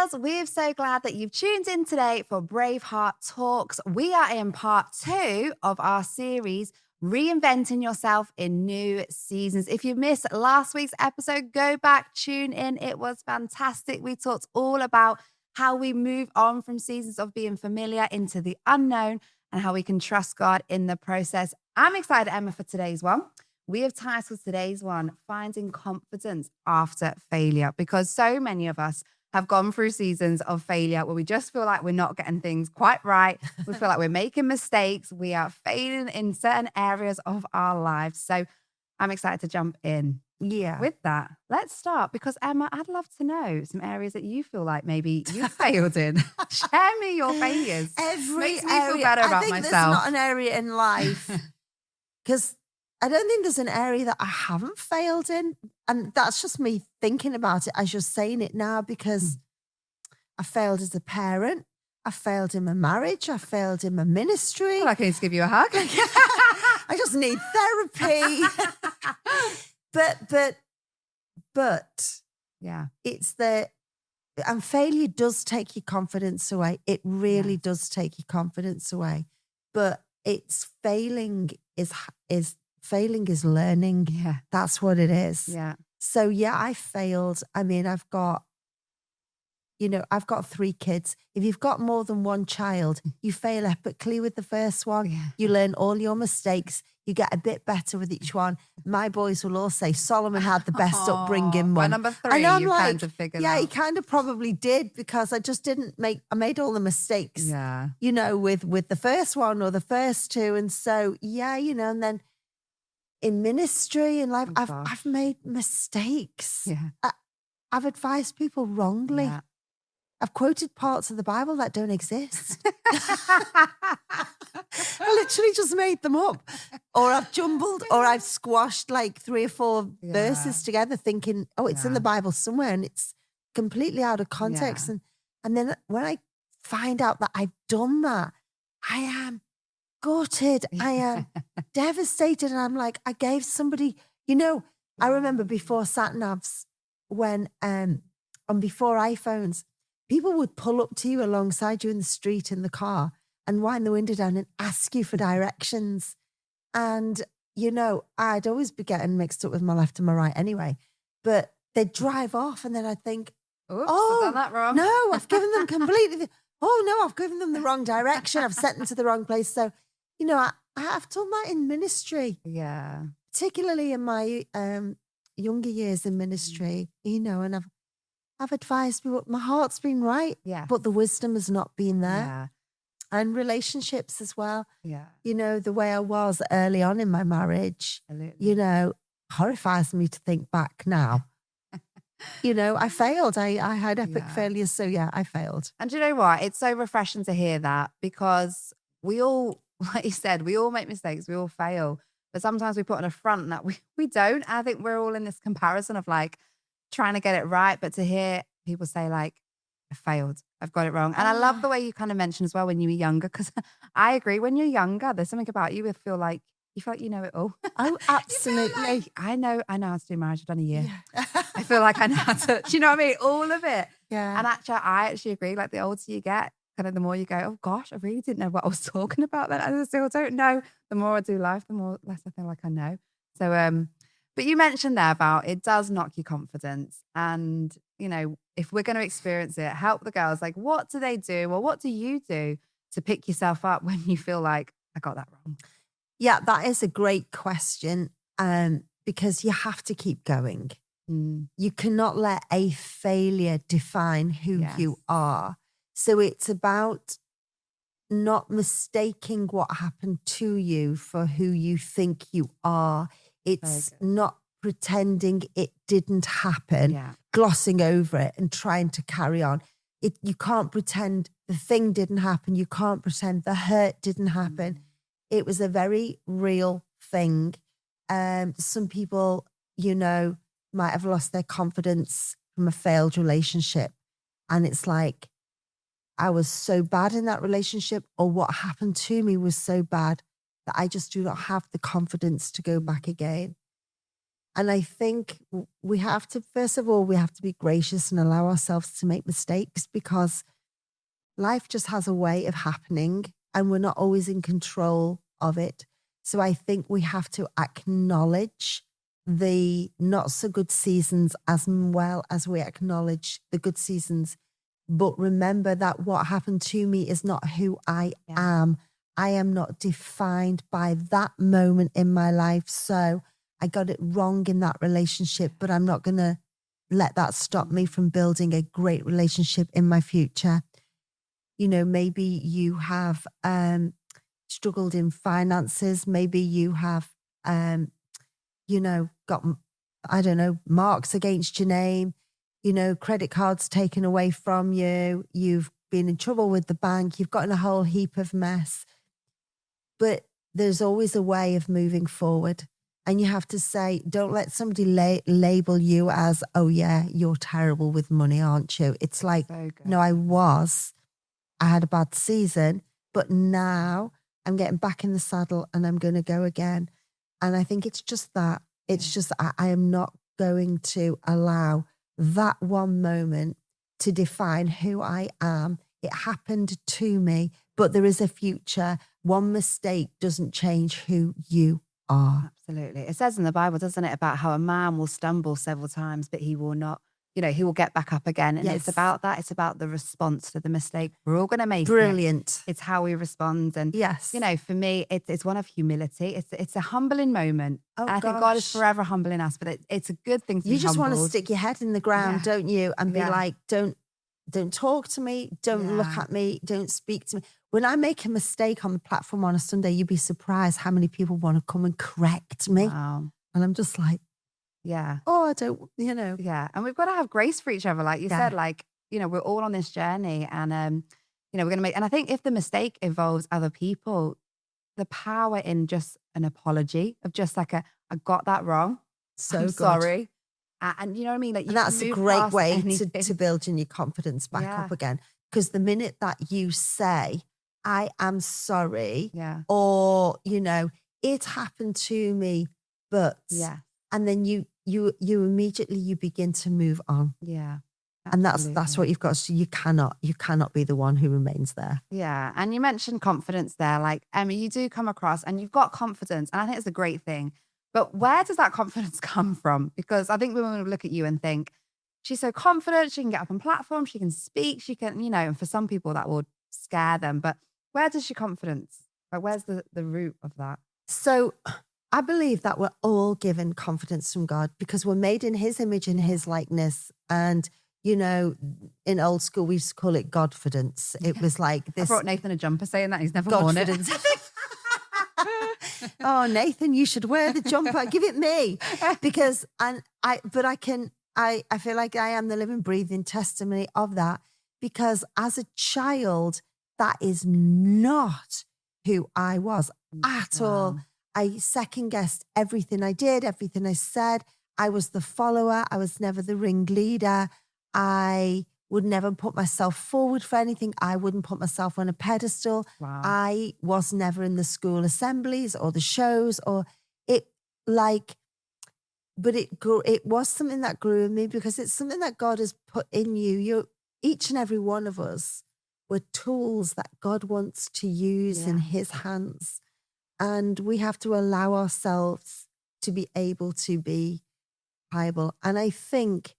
girls, we're so glad that you've tuned in today for Braveheart Talks. We are in part 2 of our series, Reinventing Yourself in New Seasons. If you missed last week's episode, go back, tune in. It was fantastic. We talked all about how we move on from seasons of being familiar into the unknown and how we can trust God in the process. I'm excited, Emma, for today's one. We have titled today's one, Finding Confidence After Failure, because so many of us have gone through seasons of failure where we just feel like we're not getting things quite right. We feel like we're making mistakes. We are failing in certain areas of our lives. So I'm excited to jump in. Yeah. With that, let's start because Emma, I'd love to know some areas that you feel like maybe you failed in. Share me your failures. Every Makes me area. feel better about I think myself. there's not an area in life because I don't think there's an area that I haven't failed in. And that's just me thinking about it as you're saying it now, because I failed as a parent. I failed in my marriage. I failed in my ministry. Well, I can just give you a hug. I just need therapy. But yeah, and failure does take your confidence away. It really does take your confidence away. But it's failing is learning. Yeah. That's what it is. Yeah. So yeah, I failed. I mean, I've got 3 kids. If you've got more than one child, you fail epically with the first one. Yeah. You learn all your mistakes. You get a bit better with each one. My boys will all say Solomon had the best upbringing. By One. number 3, and I'm you like, kind of figured out. Yeah, he kind of probably did, because I just didn't I made all the mistakes, Yeah. with the first one or the first 2. And so, yeah, and then in ministry and life, I've made mistakes. Yeah. I've advised people wrongly. Yeah. I've quoted parts of the Bible that don't exist. I literally just made them up. Or I've jumbled, or I've squashed like 3 or 4 verses together thinking, oh, it's in the Bible somewhere, and it's completely out of context. Yeah. And then when I find out that I've done that, I am gutted. I am devastated. And I'm like, I gave somebody, I remember before sat-navs, when, and before iPhones, people would pull up to you alongside you in the street in the car and wind the window down and ask you for directions. And, I'd always be getting mixed up with my left and my right anyway. But they'd drive off, and then I'd think, Oops, I've done that wrong. No, I've given them completely, I've given them the wrong direction. I've sent them to the wrong place. So, I've done that in ministry. Yeah. Particularly in my younger years in ministry, and I've advised people, my heart's been right, but the wisdom has not been there. Yeah. And relationships as well. Yeah. The way I was early on in my marriage, Absolutely. Horrifies me to think back now. I failed. I had epic failures. So yeah, I failed. And do you know what? It's so refreshing to hear that, because we all, like you said, we all make mistakes. We all fail. But sometimes we put on a front that we don't. I think we're all in this comparison of like trying to get it right. But to hear people say like, I failed, I've got it wrong. And I love the way you kind of mentioned as well when you were younger, because I agree, when you're younger, there's something about you that feel like you know it all. Oh, absolutely. Like, I know how to do marriage. I've done a year. Yeah. I feel like I know how to, do you know what I mean? All of it. Yeah. And I actually agree. Like the older you get, kind of the more you go, oh gosh, I really didn't know what I was talking about then. I still don't know. The more I do life, the less I feel like I know. So, but you mentioned there about it does knock your confidence. And, if we're going to experience it, help the girls. Like, what do they do? Or what do you do to pick yourself up when you feel like, I got that wrong? Yeah, that is a great question, because you have to keep going. You cannot let a failure define who you are. So it's about not mistaking what happened to you for who you think you are. It's not pretending it didn't happen, glossing over it and trying to carry on. You can't pretend the thing didn't happen. You can't pretend the hurt didn't happen. It was a very real thing. Some people, might have lost their confidence from a failed relationship. And it's like, I was so bad in that relationship, or what happened to me was so bad that I just do not have the confidence to go back again. And I think we have to, first of all, we have to be gracious and allow ourselves to make mistakes, because life just has a way of happening and we're not always in control of it. So I think we have to acknowledge the not so good seasons as well as we acknowledge the good seasons. But remember that what happened to me is not who I am. I am not defined by that moment in my life. So I got it wrong in that relationship, but I'm not going to let that stop me from building a great relationship in my future. You know, maybe you have struggled in finances. Maybe you have, you know, got, I don't know, marks against your name, you know, credit cards taken away from you. You've been in trouble with the bank. You've gotten a whole heap of mess. But there's always a way of moving forward. And you have to say, don't let somebody label you as, oh yeah, you're terrible with money, aren't you? It's like, no, I had a bad season, but now I'm getting back in the saddle and I'm going to go again. And I think it's just that. It's just, I am not going to allow that one moment to define who I am. It happened to me, but there is a future. One mistake doesn't change who you are. Absolutely. It says in the Bible, doesn't it, about how a man will stumble several times, but he will not, you know, he will get back up again. And it's about that. It's about the response to the mistake. We're all going to make Brilliant. It's how we respond. And, you know, for me, it's one of humility. It's a humbling moment. Oh, I think God is forever humbling us, but it's a good thing to be You just humbled. want to stick your head in the ground, don't you? And be like, don't talk to me. Don't look at me. Don't speak to me. When I make a mistake on the platform on a Sunday, you'd be surprised how many people want to come and correct me. Wow. And I'm just like, oh, I don't, you know. Yeah. And we've got to have grace for each other. Like you said, like, you know, we're all on this journey and, you know, we're going to make, and I think if the mistake involves other people, the power in just an apology of just like I got that wrong. So I'm good. sorry. And you know what I mean? Like, and that's a great way to build your confidence back up again. Because the minute that you say, I am sorry, or, you know, it happened to me, but, and then you immediately, you begin to move on. Yeah. And that's what you've got to do. You cannot be the one who remains there. Yeah. And you mentioned confidence there. Like, Emma, you do come across and you've got confidence. And I think it's a great thing. But where does that confidence come from? Because I think women will look at you and think, she's so confident, she can get up on platform, she can speak, she can, you know, and for some people that will scare them. But where does your confidence, like where's the root of that? So I believe that we're all given confidence from God because we're made in his image and his likeness. And, you know, in old school, we used to call it Godfidence. It was like this. I brought Nathan a jumper saying that he's never worn it. Oh, Nathan, you should wear the jumper. Give it me. Because, I feel like I am the living, breathing testimony of that. Because as a child, that is not who I was at all. I second guessed everything I did, everything I said. I was the follower. I was never the ringleader. I would never put myself forward for anything. I wouldn't put myself on a pedestal. I was never in the school assemblies or the shows or it like, but it was something that grew in me because it's something that God has put in you. Each and every one of us were tools that God wants to use in his hands. And we have to allow ourselves to be able to be pliable. And I think,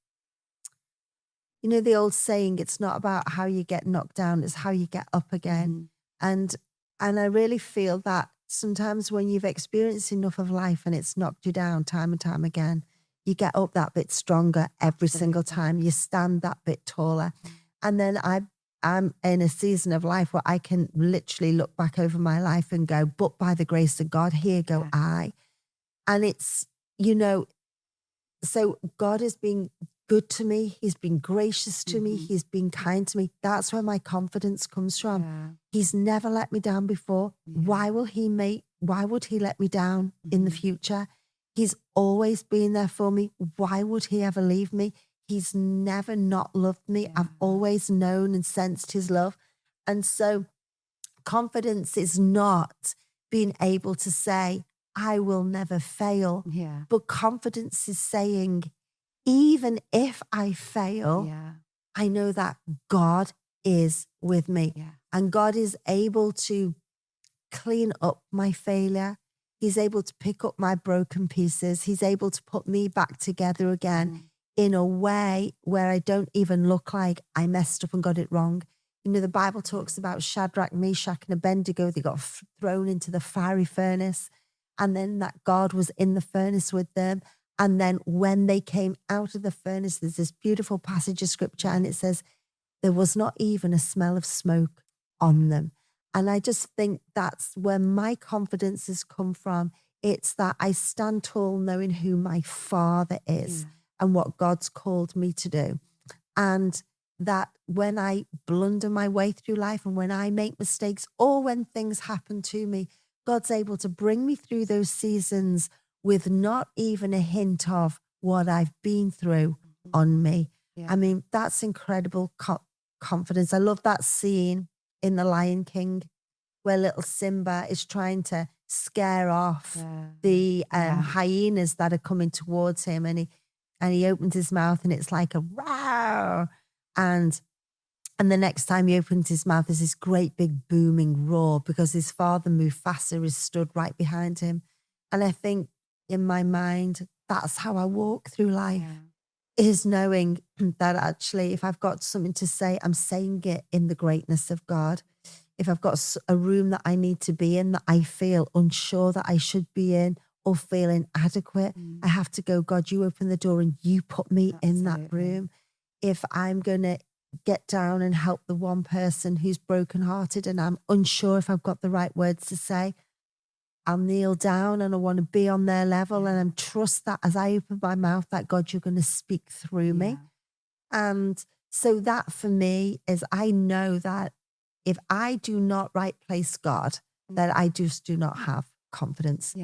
you know, the old saying, it's not about how you get knocked down, it's how you get up again. And I really feel that sometimes when you've experienced enough of life and it's knocked you down time and time again, you get up that bit stronger every single time. You stand that bit taller. And then I'm in a season of life where I can literally look back over my life and go, but by the grace of God, here go I. And it's, you know, so God has been good to me. He's been gracious to me. He's been kind to me. That's where my confidence comes from. He's never let me down before. Why would he let me down in the future? He's always been there for me. Why would he ever leave me? He's never not loved me. I've always known and sensed his love. And so confidence is not being able to say, I will never fail. Yeah. But confidence is saying, even if I fail, I know that God is with me. Yeah. And God is able to clean up my failure. He's able to pick up my broken pieces. He's able to put me back together again in a way where I don't even look like I messed up and got it wrong. You know, the Bible talks about Shadrach, Meshach, and Abednego. They got thrown into the fiery furnace, and then that God was in the furnace with them. And then when they came out of the furnace, there's this beautiful passage of scripture, and it says, there was not even a smell of smoke on them. And I just think that's where my confidence has come from. It's that I stand tall knowing who my Father is and what God's called me to do. And that when I blunder my way through life and when I make mistakes or when things happen to me, God's able to bring me through those seasons with not even a hint of what I've been through on me. Yeah. I mean, that's incredible confidence. I love that scene in The Lion King where little Simba is trying to scare off the hyenas that are coming towards him, and he opens his mouth and it's like a roar, and the next time he opens his mouth there's this great big booming roar because his father Mufasa is stood right behind him. And I think in my mind that's how I walk through life. Is knowing that actually if I've got something to say, I'm saying it in the greatness of God. If I've got a room that I need to be in that I feel unsure that I should be in or feel inadequate, I have to go, God, you open the door and you put me in that room. If I'm going to get down and help the one person who's brokenhearted and I'm unsure if I've got the right words to say, I'll kneel down and I want to be on their level and I trust that as I open my mouth that God, you're going to speak through me. And so that for me is I know that if I do not right place God, that I just do not have confidence.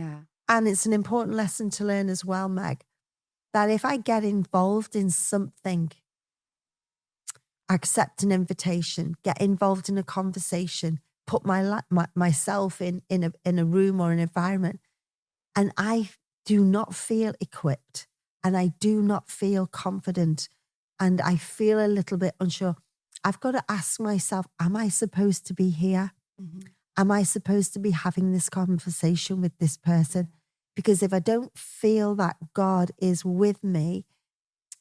And it's an important lesson to learn as well, Meg, that if I get involved in something, accept an invitation, get involved in a conversation, put myself in a room or an environment, and I do not feel equipped and I do not feel confident and I feel a little bit unsure, I've got to ask myself, am I supposed to be here? Am I supposed to be having this conversation with this person? Because if I don't feel that God is with me,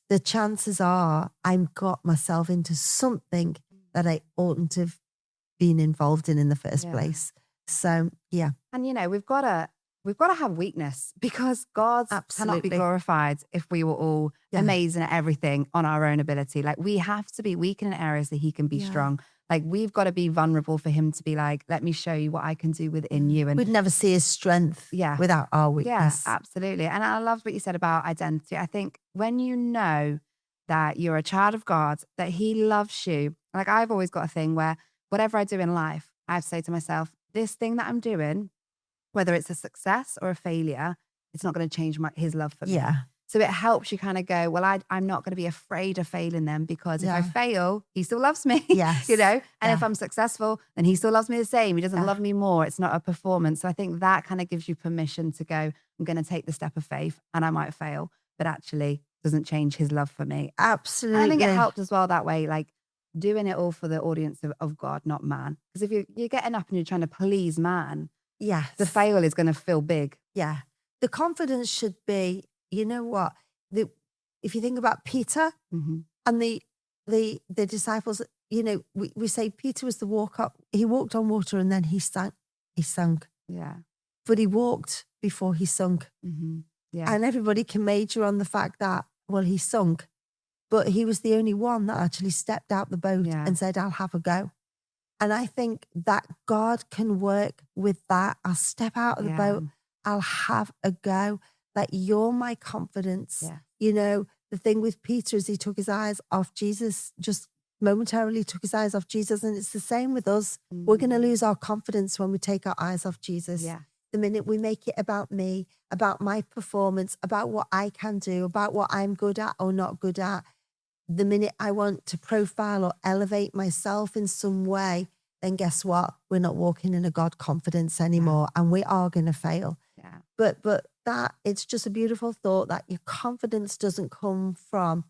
the chances are I've got myself into something that I oughtn't have been involved in the first place. So, yeah. And, you know, we've got to have weakness because God cannot be glorified if we were all amazing at everything on our own ability. Like we have to be weak in areas that he can be strong. Like we've got to be vulnerable for him to be like, let me show you what I can do within you. And we'd never see his strength without our weakness. Yeah, absolutely. And I loved what you said about identity. I think when you know that you're a child of God, that he loves you, like I've always got a thing where whatever I do in life, I have to say to myself, this thing that I'm doing, whether it's a success or a failure, it's not going to change his love for me. So it helps you kind of go, well, I'm not going to be afraid of failing them because if I fail, he still loves me, you know? And if I'm successful, then he still loves me the same. He doesn't love me more. It's not a performance. So I think that kind of gives you permission to go, I'm going to take the step of faith and I might fail, but actually doesn't change his love for me. Absolutely. And I think it helped as well that way, like doing it all for the audience of God, not man. Because if you're getting up and you're trying to please man, the fail is going to feel big. The confidence should be, you know what? If you think about Peter and the disciples, you know, we say Peter was the walker. He walked on water and then he sunk. But he walked before he sunk. And everybody can major on the fact that, well, he sunk, but he was the only one that actually stepped out the boat and said, I'll have a go. And I think that God can work with that. I'll step out of the boat. I'll have a go. Like you're my confidence. You know, the thing with Peter is he took his eyes off Jesus, just momentarily took his eyes off Jesus. And it's the same with us. We're going to lose our confidence when we take our eyes off Jesus. The minute we make it about me, about my performance, about what I can do, about what I'm good at or not good at, the minute I want to profile or elevate myself in some way, then guess what? We're not walking in a God confidence anymore and we are going to fail. But that it's just a beautiful thought that your confidence doesn't come from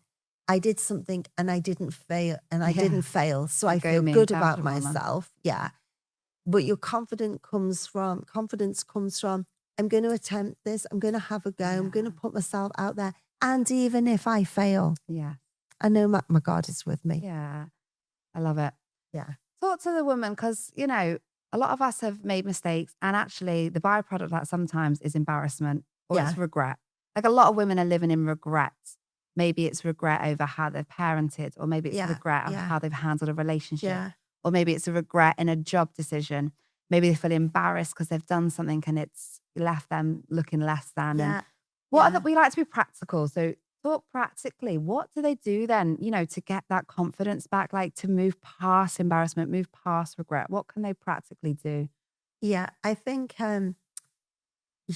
I did something and I didn't fail so I feel good about myself. Yeah. But your confidence comes from I'm going to attempt this, I'm going to have a go, I'm going to put myself out there, and even if I fail, I know my God is with me. Yeah, I love it. Yeah. Talk to the woman, because, a lot of us have made mistakes, and actually the byproduct of that sometimes is embarrassment or it's regret. Like, a lot of women are living in regret. Maybe it's regret over how they've parented, or maybe it's regret of how they've handled a relationship, or maybe it's a regret in a job decision. Maybe they feel embarrassed because they've done something and it's left them looking less than. And we like to be practical. So talk practically. What do they do then, to get that confidence back, like to move past embarrassment, move past regret? What can they practically do? Yeah, I think you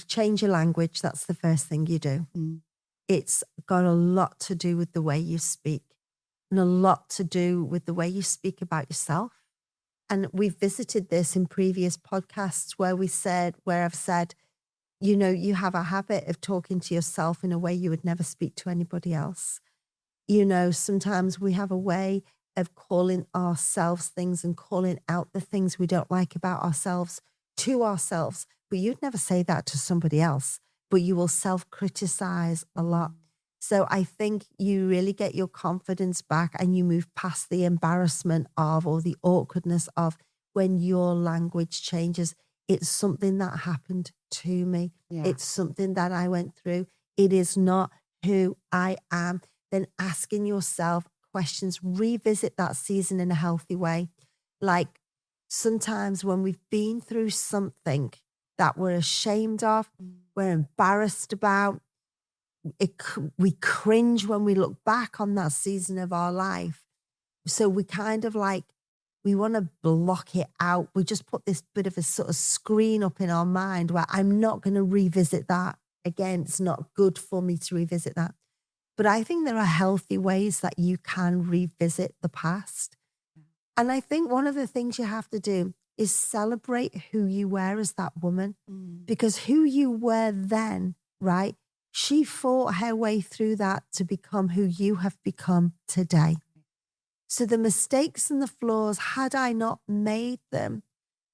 change your language. That's the first thing you do. It's got a lot to do with the way you speak, and a lot to do with the way you speak about yourself. And we've visited this in previous podcasts where I've said, you have a habit of talking to yourself in a way you would never speak to anybody else. Sometimes we have a way of calling ourselves things and calling out the things we don't like about ourselves to ourselves. But you'd never say that to somebody else, but you will self-criticize a lot. So I think you really get your confidence back and you move past the embarrassment of, or the awkwardness of, when your language changes. It's something that happened to me. It's something that I went through. It is not who I am. Then asking yourself questions, revisit that season in a healthy way. Like, sometimes when we've been through something that we're ashamed of, we're embarrassed about, we cringe when we look back on that season of our life. So we kind of we want to block it out. We just put this bit of a sort of screen up in our mind where I'm not going to revisit that again. It's not good for me to revisit that. But I think there are healthy ways that you can revisit the past. And I think one of the things you have to do is celebrate who you were as that woman, because who you were then, right? She fought her way through that to become who you have become today. So the mistakes and the flaws, had I not made them,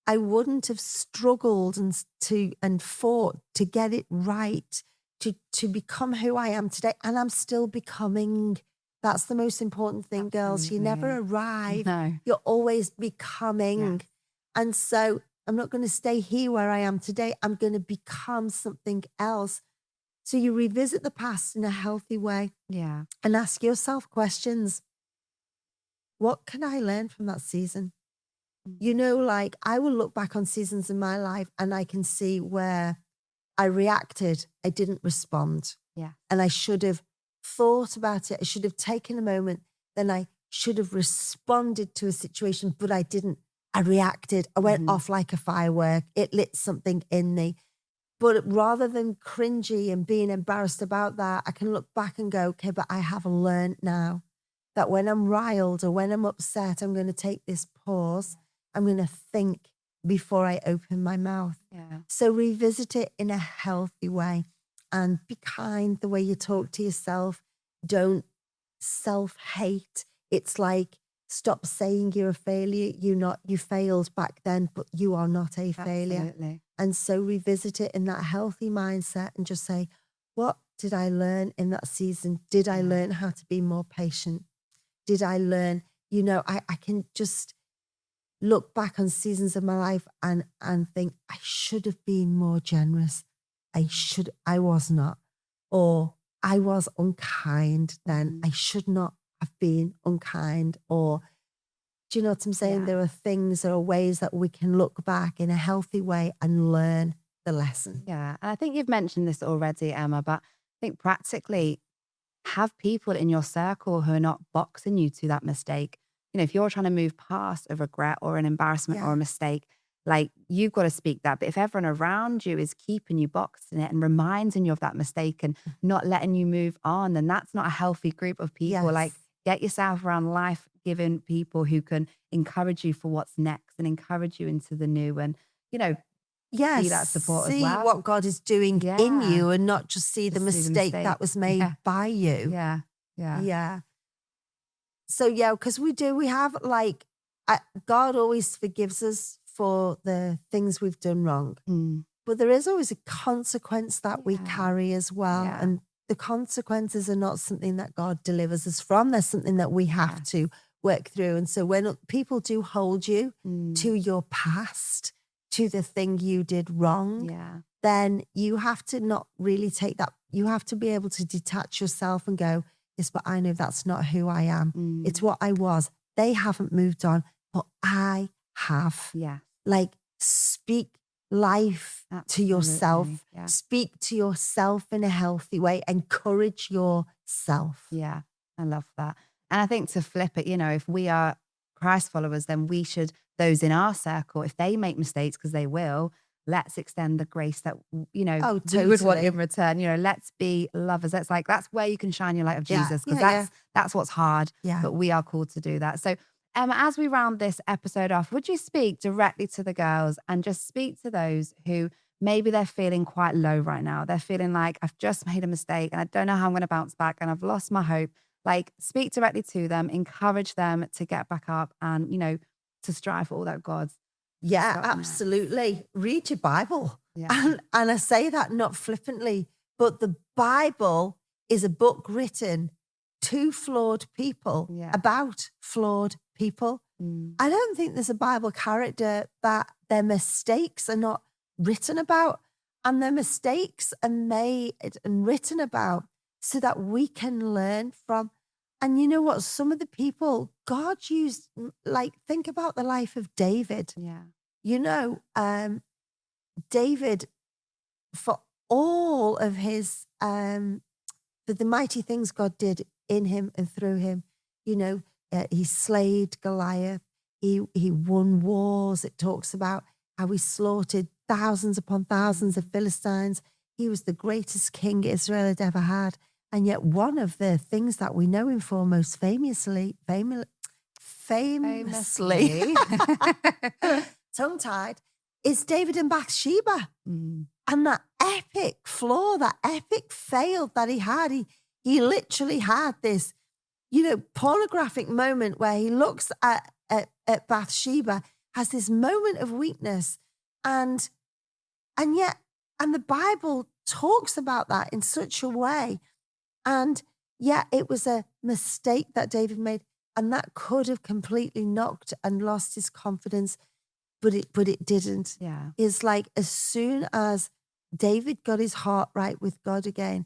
I wouldn't have struggled and fought to get it right, to become who I am today. And I'm still becoming. That's the most important thing, girls. You never arrive. No. You're always becoming. Yes. And so I'm not going to stay here where I am today. I'm going to become something else. So you revisit the past in a healthy way. Yeah. And ask yourself questions. What can I learn from that season? I will look back on seasons in my life and I can see where I reacted. I didn't respond. Yeah. And I should have thought about it. I should have taken a moment. Then I should have responded to a situation, but I didn't. I reacted. I went off like a firework. It lit something in me. But rather than cringy and being embarrassed about that, I can look back and go, okay, but I have learned now that when I'm riled or when I'm upset, I'm going to take this pause. I'm going to think before I open my mouth. Yeah. So revisit it in a healthy way and be kind the way you talk to yourself. Don't self-hate. It's like, stop saying you're a failure. You failed back then, but you are not a failure. Absolutely. And so revisit it in that healthy mindset and just say, what did I learn in that season? Did I learn how to be more patient? Did I learn, I can just look back on seasons of my life and think I should have been more generous. I was not. Or I was unkind then. I should not have been unkind. Or, do you know what I'm saying? Yeah. There are ways that we can look back in a healthy way and learn the lesson. Yeah. And I think you've mentioned this already, Emma, but I think practically, have people in your circle who are not boxing you to that mistake. If you're trying to move past a regret or an embarrassment or a mistake, you've got to speak that. But if everyone around you is keeping you boxed in it and reminding you of that mistake and not letting you move on, then that's not a healthy group of people. Yes. Get yourself around life-giving people who can encourage you for what's next and encourage you into the new. And, Yes, be that support as see well. what God is doing in you and not just see the Just see the mistake that was made by you. Yeah. Yeah. So yeah, because we have like, God always forgives us for the things we've done wrong. But there is always a consequence that we carry as well. Yeah. And the consequences are not something that God delivers us from. They're something that we have to work through. And so when people do hold you to your past, to the thing you did wrong, then you have to not really take that. You have to be able to detach yourself and go, yes, but I know that's not who I am. It's what I was. They haven't moved on, but I have. Yeah. Like, speak life to yourself. Yeah. Speak to yourself in a healthy way. Encourage yourself. Yeah, I love that. And I think to flip it, if we are Christ followers, then we should, those in our circle, if they make mistakes, because they will, let's extend the grace that, we would want in return. Let's be lovers. That's where you can shine your light of Jesus, because that's what's hard, but we are called to do that. So Emma, as we round this episode off, would you speak directly to the girls and just speak to those who maybe they're feeling quite low right now? They're feeling like, I've just made a mistake and I don't know how I'm going to bounce back and I've lost my hope. Like, speak directly to them, encourage them to get back up and, to strive for all that God's. Yeah, absolutely. Read your Bible. Yeah. And I say that not flippantly, but the Bible is a book written to flawed people about flawed people. I don't think there's a Bible character that their mistakes are not written about, and their mistakes are made and written about so that we can learn from. And you know what? Some of the people God used, like, think about the life of David. David, for all of his, for the mighty things God did in him and through him, he slayed Goliath. He won wars. It talks about how he slaughtered thousands upon thousands of Philistines. He was the greatest king Israel had ever had. And yet one of the things that we know him for most famously, tongue-tied, is David and Bathsheba. And that epic flaw, that epic fail that he had. He literally had this, pornographic moment where he looks at Bathsheba, has this moment of weakness. And the Bible talks about that in such a way. And it was a mistake that David made. And that could have completely knocked and lost his confidence, but it didn't. Yeah. It's like, as soon as David got his heart right with God again,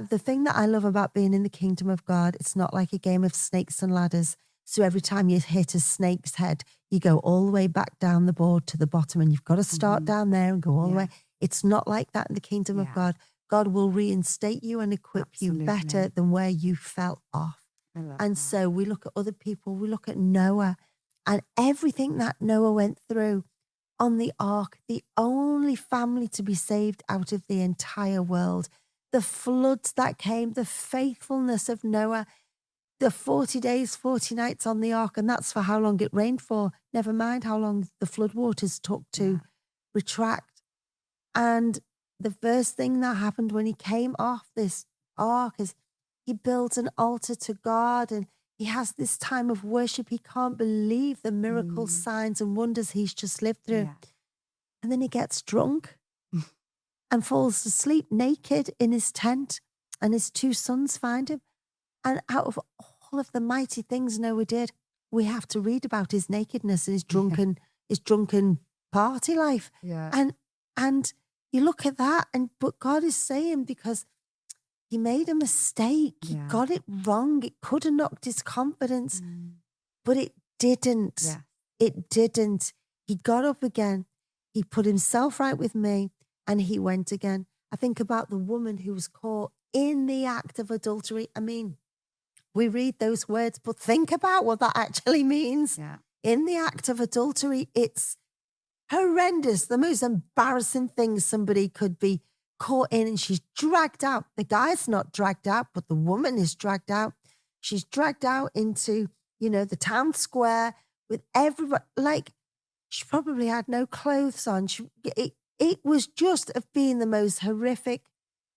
the thing that I love about being in the kingdom of God, it's not like a game of snakes and ladders. So every time you hit a snake's head, you go all the way back down the board to the bottom, and you've got to start down there and go all the way. It's not like that in the kingdom of God. God will reinstate you and equip you better than where you fell off. And so we look at other people, we look at Noah and everything that Noah went through on the ark, the only family to be saved out of the entire world, the floods that came, the faithfulness of Noah, the 40 days, 40 nights on the ark, and that's for how long it rained for, never mind how long the floodwaters took to retract. And the first thing that happened when he came off this ark is he builds an altar to God, and he has this time of worship. He can't believe the miracles, signs and wonders he's just lived through. And then he gets drunk and falls asleep naked in his tent, and his two sons find him. And out of all of the mighty things Noah did, we have to read about his nakedness and his drunken party life. And you look at that, but God is saying, because he made a mistake, he got it wrong, it could have knocked his confidence, but it didn't. It didn't. He got up again. He put himself right with me, and he went again. I think about the woman who was caught in the act of adultery. I mean, we read those words, but think about what that actually means. In the act of adultery, it's horrendous. The most embarrassing thing somebody could be caught in, and she's dragged out. The guy's not dragged out, but the woman is dragged out. She's dragged out into, the town square with everybody. Like, she probably had no clothes on. it was just of being the most horrific,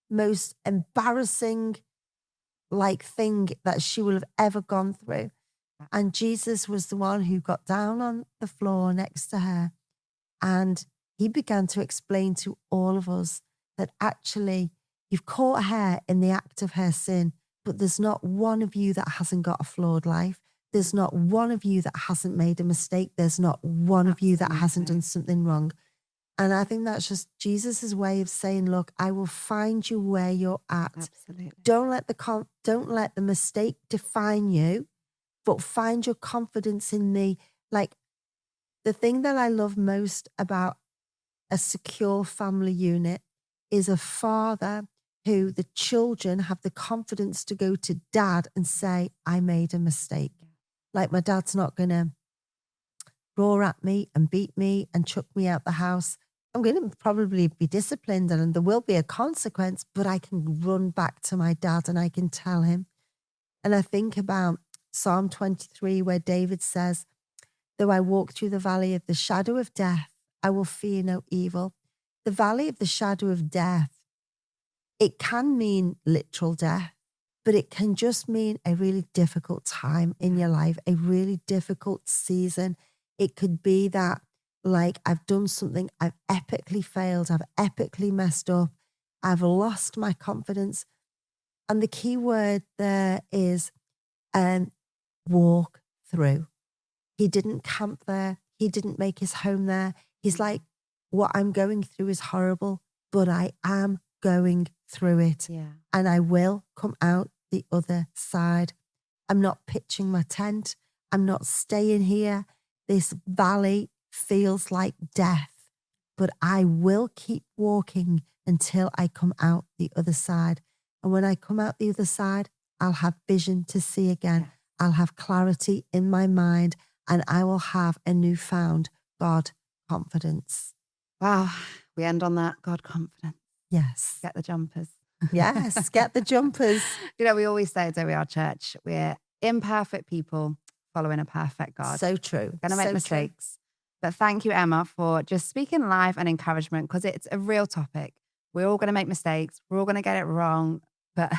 most embarrassing thing that she will have ever gone through. And Jesus was the one who got down on the floor next to her. And he began to explain to all of us that actually you've caught her in the act of her sin, but there's not one of you that hasn't got a flawed life. There's not one of you that hasn't made a mistake. There's not one of you that hasn't done something wrong. And I think that's just Jesus's way of saying, look, I will find you where you're at. Absolutely. Don't let the mistake define you, but find your confidence in me. Like, the thing that I love most about a secure family unit is a father who the children have the confidence to go to dad and say, I made a mistake. Like, my dad's not going to roar at me and beat me and chuck me out the house. I'm going to probably be disciplined and there will be a consequence, but I can run back to my dad and I can tell him. And I think about Psalm 23, where David says, though I walk through the valley of the shadow of death, I will fear no evil. The valley of the shadow of death, it can mean literal death, but it can just mean a really difficult time in your life, a really difficult season. It could be that, like, I've done something, I've epically failed, I've epically messed up, I've lost my confidence. And the key word there is walk through. He didn't camp there. He didn't make his home there. He's like, what I'm going through is horrible, but I am going through it. Yeah. And I will come out the other side. I'm not pitching my tent. I'm not staying here. This valley feels like death, but I will keep walking until I come out the other side. And when I come out the other side, I'll have vision to see again. Yes. I'll have clarity in my mind and I will have a newfound God confidence. Wow. We end on that. God confidence. Yes. Get the jumpers. Yes. Get the jumpers. You know, we always say, don't we, our church, we're imperfect people following a perfect God. So true. Going to make mistakes. But thank you, Emma, for just speaking life and encouragement, because it's a real topic. We're all going to make mistakes. We're all going to get it wrong, but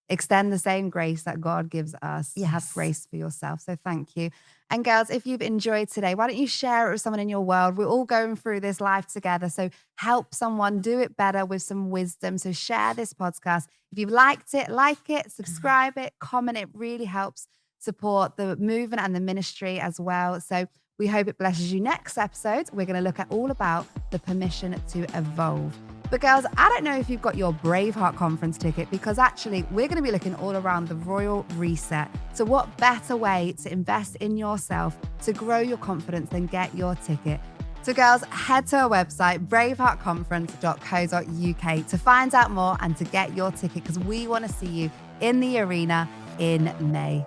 extend the same grace that God gives us. Yes. Have grace for yourself. So thank you. And girls, if you've enjoyed today, why don't you share it with someone in your world? We're all going through this life together. So help someone do it better with some wisdom. So share this podcast. If you've liked it, like it, subscribe it, comment. It really helps support the movement and the ministry as well. So we hope it blesses you. Next episode, we're going to look at all about the permission to evolve. But girls, I don't know if you've got your Braveheart conference ticket, because actually we're going to be looking all around the Royal Reset. So what better way to invest in yourself to grow your confidence than get your ticket? So girls, head to our website, braveheartconference.co.uk, to find out more and to get your ticket, because we want to see you in the arena in May.